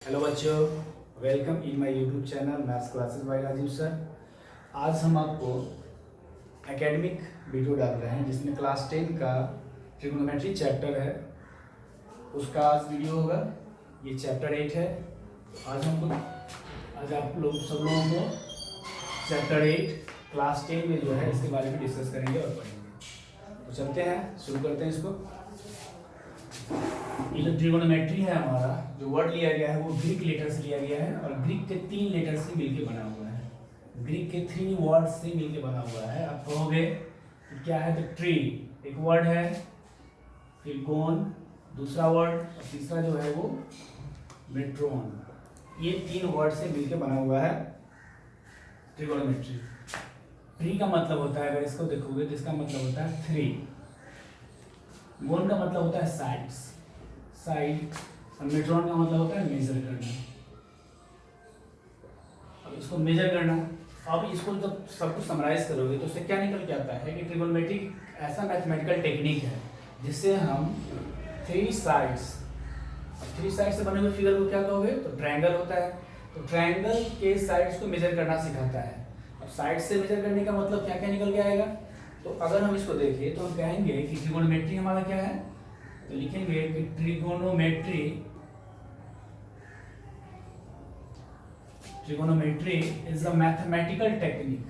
Hello बच्चों, welcome in my YouTube channel maths classes by Rajiv sir. आज हम आपको एकेडमिक वीडियो डाल रहे हैं जिसमें क्लास 10 का ट्रिग्नोमेट्री चैप्टर है, उसका आज वीडियो होगा। ये चैप्टर 8 है। आज आप लोग सब लोगों को चैप्टर 8 क्लास 10 में जो है इसके बारे में डिस्कस करेंगे और पढ़ेंगे। तो चलते हैं, शुरू करते हैं इसको। ये जो ट्रिगोनोमेट्री है हमारा, जो वर्ड लिया गया है वो ग्रीक लेटर से लिया गया है और ग्रीक के 3 लेटर से मिलके बना हुआ है। ग्रीक के 3 वर्ड से मिलके बना हुआ है। आप कहोगे कि क्या है, तो ट्री एक वर्ड है, फिर गोन दूसरा वर्ड और तीसरा जो है वो मेट्रोन। ये 3 वर्ड से मिलके बना हुआ है ट्रिगोनोमेट्री। ट्री का मतलब होता है, अगर इसको देखोगे तो इसका मतलब होता है 3। गोन का मतलब होता है साइड्स, साइड, और मेट्रोन का मतलब होता है मेजर करना। अब इसको मेजर करना, अब इसको जब सब कुछ समराइज करोगे तो उससे क्या निकल के आता है कि ट्रिगोनोमेट्री ऐसा मैथमेटिकल टेक्निक है जिससे हम 3 साइड्स से बने हुए फिगर को क्या कहोगे, तो ट्रायंगल होता है। तो ट्रायंगल के साइड्स को मेजर करना सिखाता है। अब साइड से मेजर करने का मतलब क्या क्या निकल के आएगा, तो अगर हम इसको देखें तो हम कहेंगे कि ट्रिगोनोमेट्री हमारा क्या है, तो लिखेंगे कि trigonometry is a mathematical technique,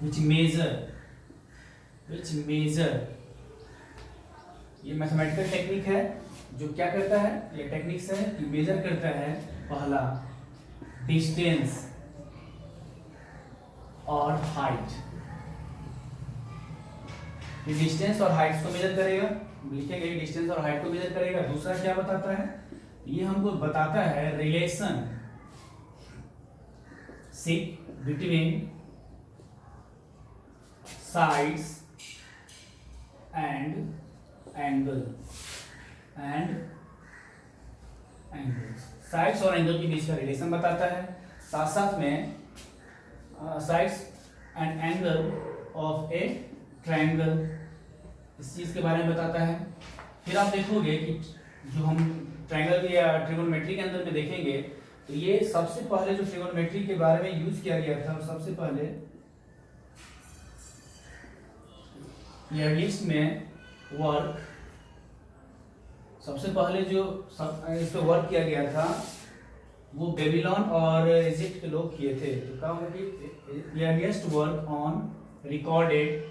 which measure, ये मैथमेटिकल टेक्निक है जो क्या करता है, ये टेक्निक्स है कि मेजर करता है पहला डिस्टेंस और हाइट। ये डिस्टेंस और हाइट को मेजर करेगा, लिखेंगे डिस्टेंस और हाइट को मेजर करेगा। दूसरा क्या बताता है, ये हमको बताता है relation between sides and angle sides और एंगल के बीच का रिलेशन बताता है। साथ साथ में sides and angle of A triangle, इस चीज के बारे में बताता है। फिर आप देखोगे कि जो हम ट्रायंगल या ट्रिगोनोमेट्री के अंदर में देखेंगे तो ये सबसे पहले जो ट्रिगोनोमेट्री के बारे में यूज किया गया था, सबसे पहले लिस्ट में वर्क, सबसे पहले जो इस पे वर्क किया गया था वो बेबीलोन और इजिप्ट के लोग किए थे। तो कहा होगा कि earliest work on recorded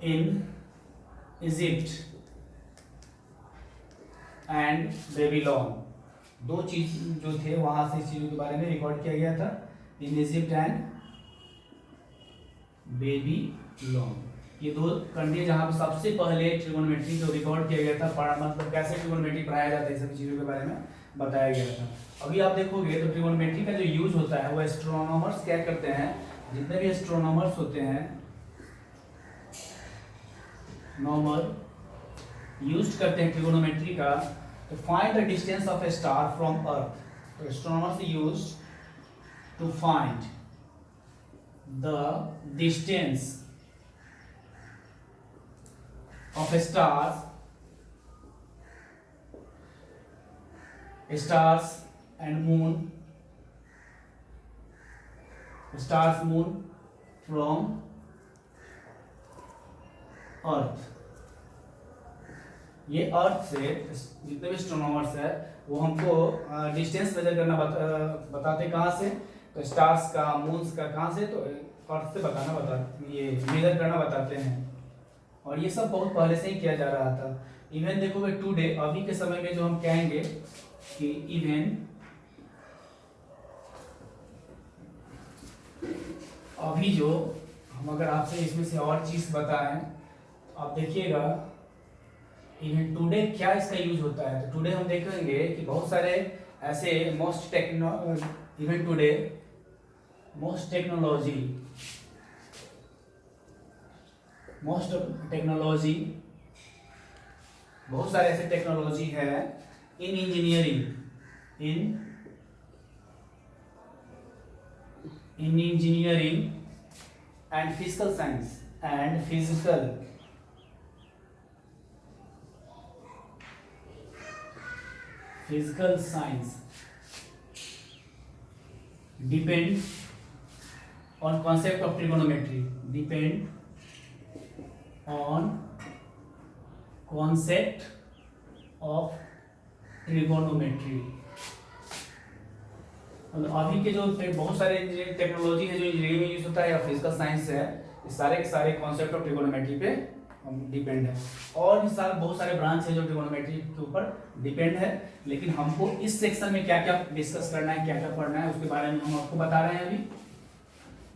in Egypt and Babylon, 2 चीज जो थे वहां से इस चीजों के बारे में रिकॉर्ड किया गया था, इन इजिप्ट एंड बेबीलोन। ये 2 कंट्री जहां पर सबसे पहले ट्रिगोनोमेट्री को रिकॉर्ड किया गया था, मतलब कैसे ट्रिगोनोमेट्री पढ़ाया जाता है, सभी चीजों के बारे में बताया गया था। अभी आप देखोगे तो ट्रिगोनोमेट्री का जो यूज होता है वो एस्ट्रोनॉमर्स क्या करते हैं, जितने भी एस्ट्रोनॉमर्स होते हैं यूज करते हैं ट्रिगोनोमेट्री का to find the distance of a star from earth. So astronomers use to find the distance of stars and moon from earth. ये अर्थ से जितने भी एस्ट्रोनॉमर्स है वो हमको डिस्टेंस मेजर करना बताते कहाँ से, तो स्टार्स का, मून्स का, कहाँ से, तो अर्थ से ये मेजर करना बताते हैं। और ये सब बहुत पहले से ही किया जा रहा था। इवन देखोगे टुडे, अभी के समय में जो हम कहेंगे कि इवन अभी जो हम अगर आपसे इसमें से और चीज बताएं, आप देखिएगा इवन टुडे क्या इसका यूज होता है। तो टुडे हम देखेंगे कि बहुत सारे ऐसे मोस्ट टेक्नोलॉजी बहुत सारे ऐसे टेक्नोलॉजी है इन engineering in engineering and physical science and physical science depend on concept of trigonometry, depend on concept of trigonometry। अभी के जो बहुत सारे इंजीनियरिंग टेक्नोलॉजी है जो इंजीनियरिंग में यूज होता है या फिजिकल साइंस है, ये सारे के सारे कॉन्सेप्ट ऑफ ट्रिगोनोमेट्री पे डिपेंड है। और भी सारे बहुत सारे ब्रांच है जो ट्रिगोनोमेट्री के ऊपर डिपेंड है, लेकिन हमको इस सेक्शन में क्या क्या डिस्कस करना है, क्या क्या पढ़ना है, उसके बारे में हम आपको बता रहे हैं अभी।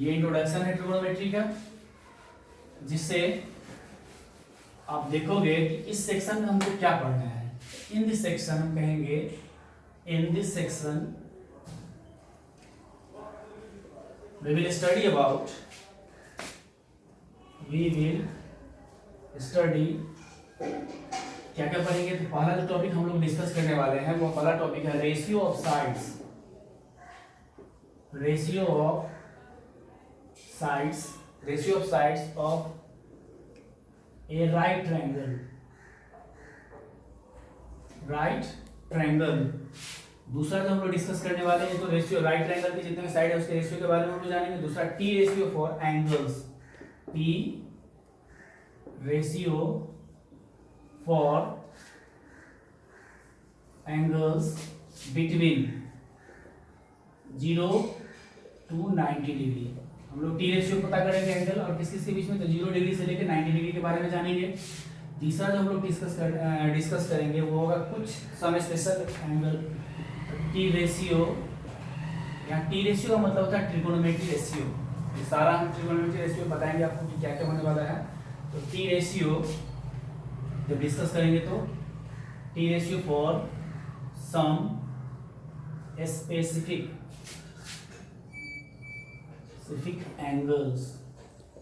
ये इंट्रोडक्शन है ट्रिगोनोमेट्री का, जिससे आप देखोगे कि इस सेक्शन में हमको क्या पढ़ना है। इन दिस सेक्शन हम कहेंगे, in this section we will study about क्या क्या पढ़ेंगे। तो पहला जो टॉपिक हम लोग डिस्कस करने वाले हैं वो पहला टॉपिक है ratio of sides, ratio of sides of A right triangle. दूसरा जो हम लोग डिस्कस करने वाले हैं तो रेशियो राइट ट्रायंगल के जितने साइड है उसके रेशियो के बारे में हम लोग जानेंगे। दूसरा T ratio for angles, T ratio for angles between 0 to 90 degree. हम लोग टी रेशियो पता करेंगे एंगल और किस किस के बीच में, तो 0 डिग्री से लेकर 90 डिग्री के बारे में जानेंगे। तीसरा जो हम लोग डिस्कस करेंगे वो होगा कुछ some special angle, T ratio, या टी रेशियो का मतलब होता है ट्रिगोनोमेट्री रेशियो। ये सारा हम ट्रिगोनोमेट्री रेशियो बताएंगे आपको कि क्या क्या होने वाला है। तो टी रेशियो जब डिस्कस करेंगे तो T ratio for some specific angles,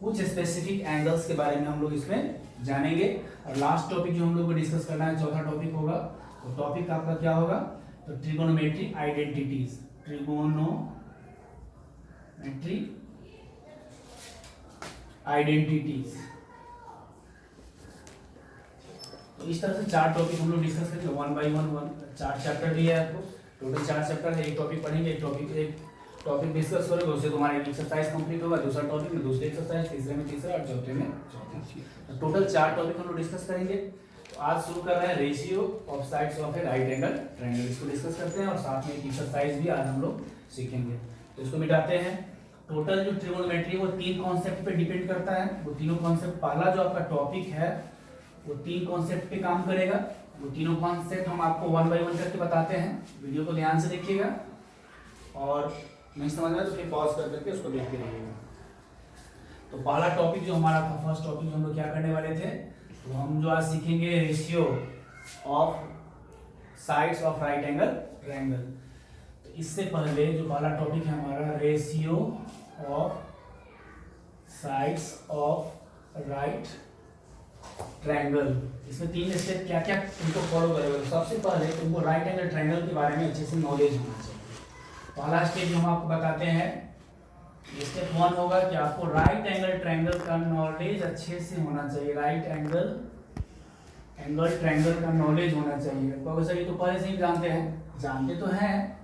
कुछ स्पेसिफिक एंगल्स के बारे में हम लोग इसमें जानेंगे। और लास्ट टॉपिक जो हम लोग को डिस्कस करना है, चौथा टॉपिक होगा, तो टॉपिक आपका क्या होगा, तो ट्रिगोनोमेट्री आइडेंटिटीज, ट्रिगोनोमेट्री आइडेंटिटीज। तो इस तरह से 4 टॉपिक हम लोग डिस्कस करेंगे 1 by 1। 4 चैप्टर दिया है आपको, टोटल 4 चैप्टर है। एक टॉपिक पढ़ेंगे, एक टॉपिक डिस्कस करेंगे, उससे तुम्हारा एक एक्सरसाइज कंप्लीट होगा, दूसरा टॉपिक में दूसरी एक्सरसाइज, तीसरे में तीसरा और चौथे में चौथी। तो टोटल 4 टॉपिक हम लोग डिस्कस करेंगे। तो आज शुरू कर रहे हैं ratio of sides of A right angle triangle, इसको डिस्कस करते हैं और साथ में एक एक्सरसाइज भी आज हम लोग सीखेंगे। तो इसको मिटाते हैं। टोटल जो ट्रिगोनोमेट्री वो 3 कॉन्सेप्ट पे डिपेंड करता है। वो तीनों कॉन्सेप्ट, पहला जो आपका टॉपिक है वो 3 कॉन्सेप्ट पे काम करेगा। वो तीनों कॉन्सेप्ट हम आपको 1 by 1 करके बताते हैं। वीडियो को ध्यान से देखिएगा और नहीं समझ में तो फिर पॉज कर करके उसको देखते रहिएगा। तो पहला टॉपिक जो हमारा था, फर्स्ट टॉपिक हम लोग क्या करने वाले थे, तो हम जो आज सीखेंगे ratio of sides of right angle triangle. तो इससे पहले जो पहला टॉपिक है हमारा ratio of sides of right triangle, इसमें 3 स्टेप क्या क्या तुमको फॉलो करेगा। सबसे पहले तुमको राइट एंगल ट्रायंगल के बारे में अच्छे से नॉलेज होना चाहिए। पहला स्टेप जो हम आपको बताते हैं, स्टेप 1 होगा कि आपको राइट एंगल ट्रायंगल का नॉलेज अच्छे से होना चाहिए। राइट एंगल ट्रायंगल का नॉलेज होना चाहिए। प्रोफेसर ये तो पहले से ही जानते तो हैं,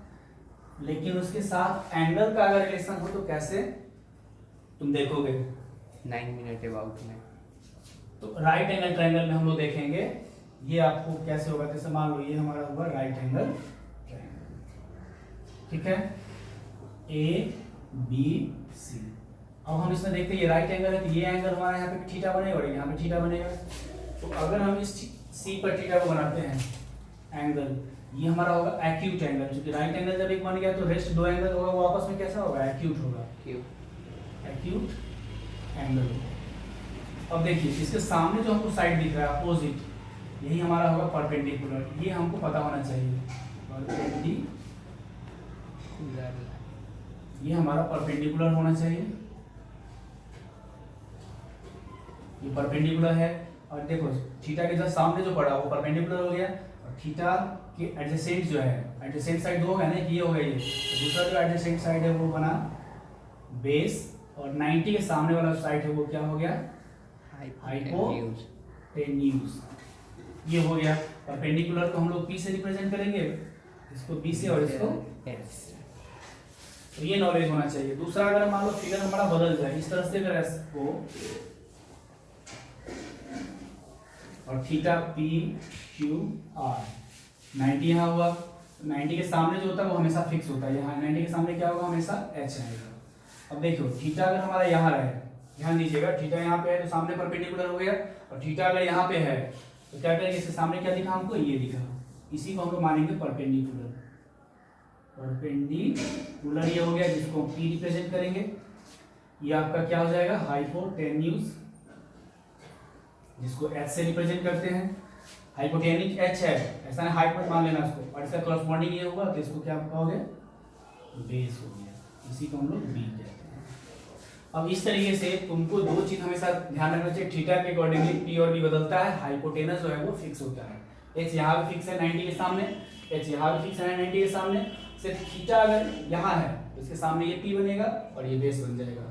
लेकिन उसके साथ एंगल का अगर रिलेशन हो तो कैसे तुम देखोगे 9 मिनट अबाउट में। तो राइट एंगल ट्रायंगल में हम लोग देखेंगे ये आपको कैसे होगा। जैसे मान लो ये हमारा होगा राइट एंगल ट्रायंगल, ठीक है, ABC। अब हम इसमें देखते हैं ये राइट एंगल है तो ये एंगल हमारा यहाँ पे थीटा बनेगा और यहाँ पे थीटा बनेगा। तो अगर हम इस C पर थीटा को बनाते हैं एंगल, ये हमारा होगा एक्यूट एंगल। क्योंकि राइट एंगल जब एक बन गया तो रेस्ट 2 एंगल होगा वो आपस में कैसा होगा, एक्यूट होगा, एक्यूट एंगल। अब देखिए इसके सामने जो हमको साइड दिख रहा है अपोजिट, यही हमारा होगा परपेंडिकुलर। ये हमको पता होना चाहिए, परपेंडिकुलर, ये हमारा परपेंडिकुलर होना चाहिए, ये परपेंडिकुलर है। और देखो थीटा के जस्ट सामने जो पड़ा वो परपेंडिकुलर हो गया, और थीटा के एडजेसेंट जो है, एडजेसेंट साइड 2 होगा ना, ये हो गया ये, तो दूसरा जो एडजेसेंट साइड है वो बना बेस, और 90 के सामने वाला साइड है वो क्या हो गया, हाइपोटेन्यूज। ये हो गया। परपेंडिकुलर को हम लोग P से रिप्रेजेंट करेंगे, इसको B से और इसको S। तो ये नॉलेज होना चाहिए। दूसरा, अगर मान लो फिगर हमारा बदल जाए इस तरह से, अगर S को और थीटा P Q R, 90 यहाँ हुआ, 90 के सामने जो होता है वो हमेशा फिक्स होता है, यहाँ 90 के सामने क्या होगा, हमेशा H रहेगा। अब देखो थीटा अगर हमारा यहाँ रहे, ध्यान दीजिएगा, थीटा यहाँ पे है तो सामने परपेंडिकुलर हो गया, और थीटा अगर यहाँ पे है तो क्या करेंगे, इसके सामने क्या दिखा हमको, ये दिखा, इसी को हम लोग मानेंगे परपेंडिकुलर। परपेंडिकुलर ये हो गया, जिसको हम P रिप्रेजेंट करेंगे। ये आपका क्या हो जाएगा, हाइपोटेन्यूज, जिसको H से रिप्रेजेंट करते हैं। हाइपोटेनिक H है, ऐसा नहीं हाइट मत मान लेना इसको, और इसका कॉरस्पॉन्डिंग ये होगा तो इसको क्या कहोगे, बेस हो गया, इसी को हम लोग B कहते हैं। अब इस तरीके से तुमको दो चीज हमेशा ध्यान रखना चाहिए, थीटा के अकॉर्डिंगली P और B बदलता है, हाइपोटेनस जो है वो फिक्स होता है। H यहाँ भी फिक्स है 90 के सामने, H यहाँ भी फिक्स है 90 के सामने, सिर्फ थीटा अगर यहाँ है तो इसके सामने ये P बनेगा और ये बेस बन जाएगा।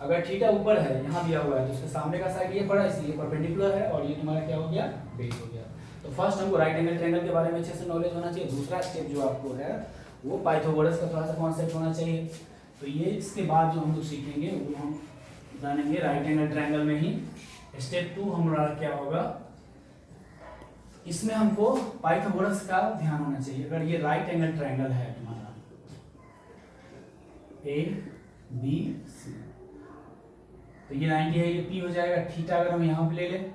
अगर थीटा ऊपर है, यहाँ दिया हुआ है, तो इसके सामने का साइड ये पड़ा, इसलिए परपेंडिकुलर है, और ये तुम्हारा क्या हो गया, बेस हो गया। तो फर्स्ट हमको राइट एंगल ट्रायंगल के बारे में अच्छे से नॉलेज होना चाहिए। दूसरा स्टेप जो आपको है वो पाइथागोरस का थोड़ा सा कॉन्सेप्ट होना चाहिए। तो ये इसके बाद जो हम लोग सीखेंगे वो हम जानेंगे राइट एंगल ट्रायंगल में ही। स्टेप 2 हमारा क्या होगा, इसमें हमको पाइथागोरस का ध्यान होना चाहिए। अगर ये राइट एंगल ट्रायंगल है तुम्हारा ABC, तो ये 90 है, ये P हो जाएगा। थीटा अगर हम यहाँ पे ले लें,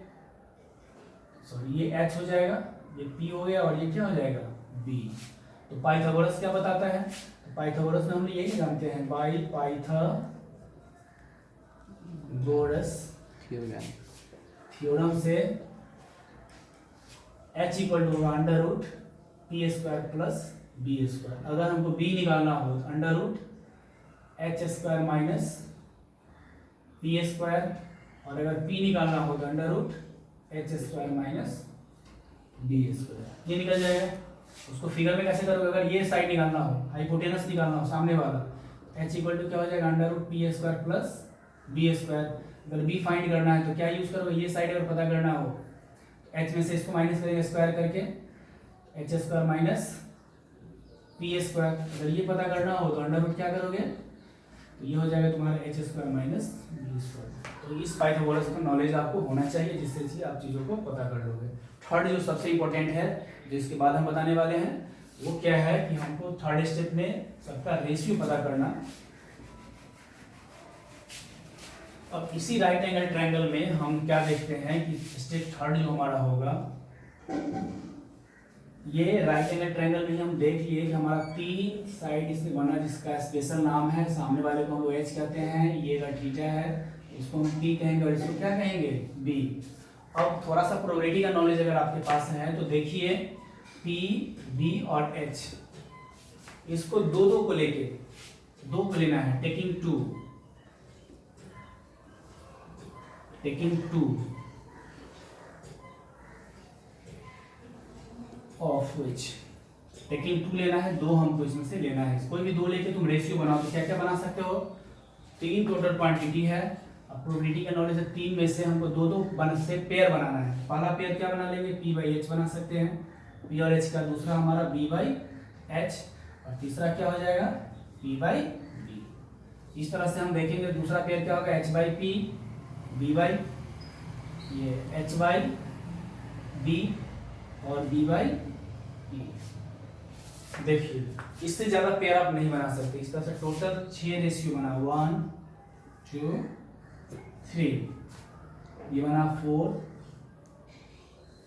सॉरी ये H हो जाएगा, ये P हो गया, और ये क्या हो जाएगा, B। तो पाइथागोरस क्या बताता है, तो पाइथागोरस में हम यही जानते हैं, बाई पाइथागोरस थ्योरम से H इक्वल टू होगा under root P square plus B square. अगर हमको B निकालना हो तो under root H square minus P square, और अगर P निकालना हो तो under root H square minus B square. ये निकल जाएगा। उसको फिगर में कैसे करोगे, अगर ये साइड निकालना हो, हाइपोटेनस निकालना हो सामने वाला, H इक्वल टू क्या हो जाएगा, under root P square plus B square. अगर B फाइंड करना है तो क्या यूज करोगे, ये साइड अगर पता करना हो, H में से इसको माइनस करेंगे स्क्वायर करके, H square minus P square. अगर ये पता करना हो तो अंडर रूट क्या करोगे, तो ये हो जाएगा तुम्हारा H square minus B square. तो इस पाइथागोरस का नॉलेज आपको होना चाहिए, जिससे कि आप चीज़ों को पता कर लोगे। थर्ड जो सबसे इंपॉर्टेंट है, जो इसके बाद हम बताने वाले हैं, वो क्या है कि हमको थर्ड स्टेप में सबका रेशियो पता करना। अब इसी राइट एंगल ट्रायंगल में हम क्या देखते हैं कि स्टेप थर्ड जो हमारा होगा, ये राइट एंगल ट्रायंगल में हम देख लिए कि हमारा 3 साइड इसमें बना, जिसका स्पेशल नाम है, सामने वाले को हम लोग H कहते हैं, ये थीटा है, इसको हम P कहेंगे, और इसको क्या कहेंगे, B। अब थोड़ा सा प्रोबेबिलिटी का नॉलेज अगर आपके पास है तो देखिए, P, B और H, इसको दो को लेके, 2 को लेना है, टेकिंग 2 ऑफ विच, टेकिंग 2 लेना है, 2 हमको इसमें से लेना है। कोई भी 2 लेके तुम रेशियो बनाओ तो क्या क्या बना सकते हो, 3 टोटल क्वांटिटी है। अब प्रोबेबिलिटी का नॉलेज है, 3 में से हमको 2 से पेयर बनाना है। पहला पेयर क्या बना लेंगे, P/H बना सकते हैं, P और H का। दूसरा हमारा B/H, और तीसरा क्या हो जाएगा, P/B। इस तरह से हम देखेंगे। दूसरा पेयर क्या होगा, H/P, ये H/B और B/E। देखिए, इससे ज्यादा पेयर आप नहीं बना सकते। इस तरह से टोटल 6 रेशियो बना, 1 2 3, ये बना 4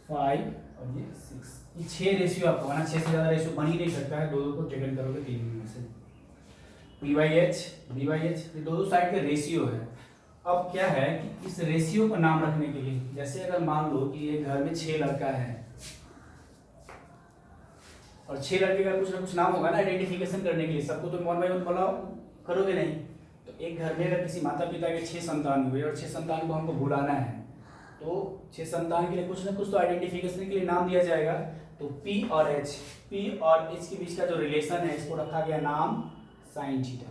5 और ये 6। ये 6 रेशियो आपको बना, 6 से ज्यादा रेशियो बन ही नहीं सकता है। 2 को टेकन करोगे 3 में से। P/H, B/H, ये दोनों साइड के रेशियो है। अब क्या है कि इस रेशियो को नाम रखने के लिए, जैसे अगर मान लो कि ये घर में 6 लड़का है, और 6 लड़के का कुछ ना कुछ नाम होगा ना आइडेंटिफिकेशन करने के लिए। सबको तो 1 बाय 1 बुलाओ करोगे नहीं। तो एक घर में अगर किसी माता पिता के 6 संतान हुए, और 6 संतान को हमको बुलाना है, तो 6 संतान के लिए कुछ ना कुछ तो आइडेंटिफिकेशन के लिए नाम दिया जाएगा। तो P और H के बीच का जो रिलेशन है, इसको रखा गया नाम साइन थीटा।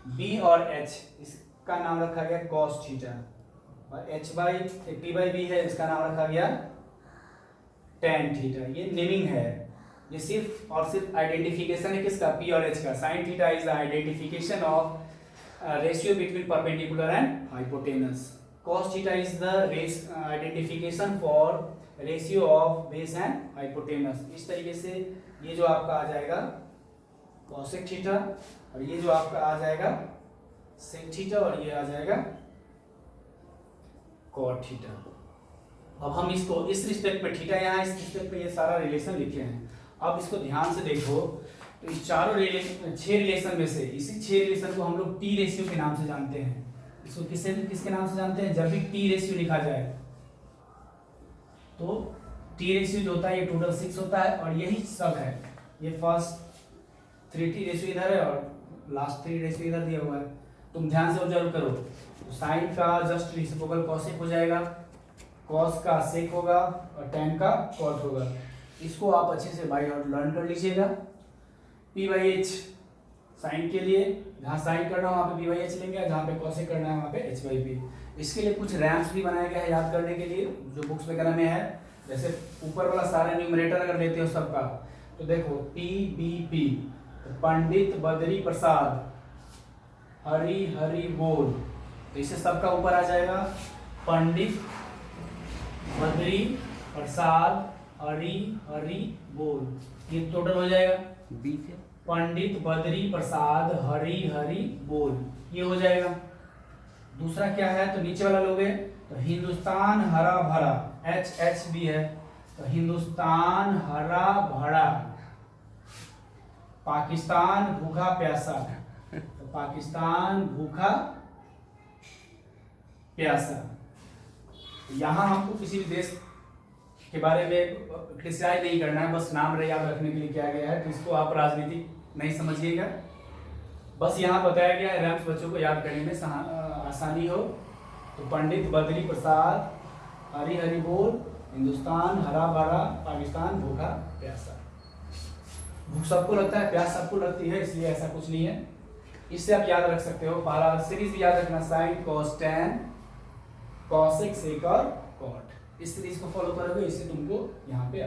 बी और एच, इसका नाम रखा गया कॉस थीटा, और H by T by B है, इसका नाम रखा गया टेन थीटा। ये नेमिंग है, ये सिर्फ और सिर्फ आइडेंटिफिकेशन है किसका, पी और एच का। Sine theta is the identification of ratio between perpendicular and hypotenuse. Cos theta is the identification for ratio of base and hypotenuse. इस तरीके से ये जो आपका आ जाएगा कॉसेक थीटा, और ये जो आपका आ जाएगा सेक थीटा, और ये आ जाएगा कॉट थीटा। अब हम इसको इस रिस्पेक्ट पे थीटा यहाँ इस रिस्पेक्ट पे ये सारा रिलेशन लिखे हैं। अब इसको ध्यान से देखो, तो इस चारों छह रिलेशन में से इसी 6 रिलेशन को हम लोग टी रेशियो के नाम से जानते हैं। इसको किसके नाम से जानते हैं, जब भी टी रेशियो लिखा जाए तो टी रेशियो जो होता है ये टोटल 6 होता है, और यही सब है। ये फर्स्ट 3 टी रेशियो इधर है और लास्ट 3 रेशियो इधर दिया हुआ है। तुम ध्यान से ऑब्जर्व करो, तो साइन का जस्ट रेसिप्रोकल कॉसेक हो जाएगा, कॉस का सेक होगा, और टेन का कॉट होगा। इसको आप अच्छे से बाय हार्ट लर्न कर लीजिएगा। पी बाई एच साइन के लिए, जहाँ साइन करना हो वहाँ पे पी बाई एच लेंगे, जहाँ पे कॉसेक करना है वहाँ पे एच बाई पी। इसके लिए कुछ रैम्स भी बनाया गया है याद करने के लिए, जो बुक्स वगैरह में है। जैसे ऊपर वाला सारा न्यूमरेटर अगर लेते हो सबका, तो देखो पी बी पी, तो पंडित बद्री प्रसाद हरि हरि बोल, तो इसे सबका ऊपर आ जाएगा पंडित बद्री प्रसाद हरि हरि बोल। ये टोटल हो जाएगा बी से पंडित बद्री प्रसाद हरि हरि बोल, ये हो जाएगा। दूसरा क्या है, तो नीचे वाला लोगे तो हिंदुस्तान हरा भरा, एच एच भी है, तो हिंदुस्तान हरा भरा। पाकिस्तान भूखा प्यासा, तो पाकिस्तान भूखा प्यासा। यहाँ हमको किसी भी देश के बारे में क्रिटिसाइज नहीं करना है, बस नाम याद रखने के लिए किया गया है, तो इसको आप राजनीतिक नहीं समझिएगा। बस यहाँ बताया गया है रैम्स बच्चों को याद करने में आसानी हो। तो पंडित बद्री प्रसाद हरि हरि बोल, हिंदुस्तान हरा भरा, पाकिस्तान भूखा प्यासा। भूख सबको लगता है, प्यास सबको लगती है, इसलिए ऐसा कुछ नहीं है। इससे आप याद रख सकते हो, पहला सीरीज भी याद रखना, sine cos tan cosec sec और कॉट। इस सीरीज को फॉलो करोगे, इससे तुमको यहाँ पे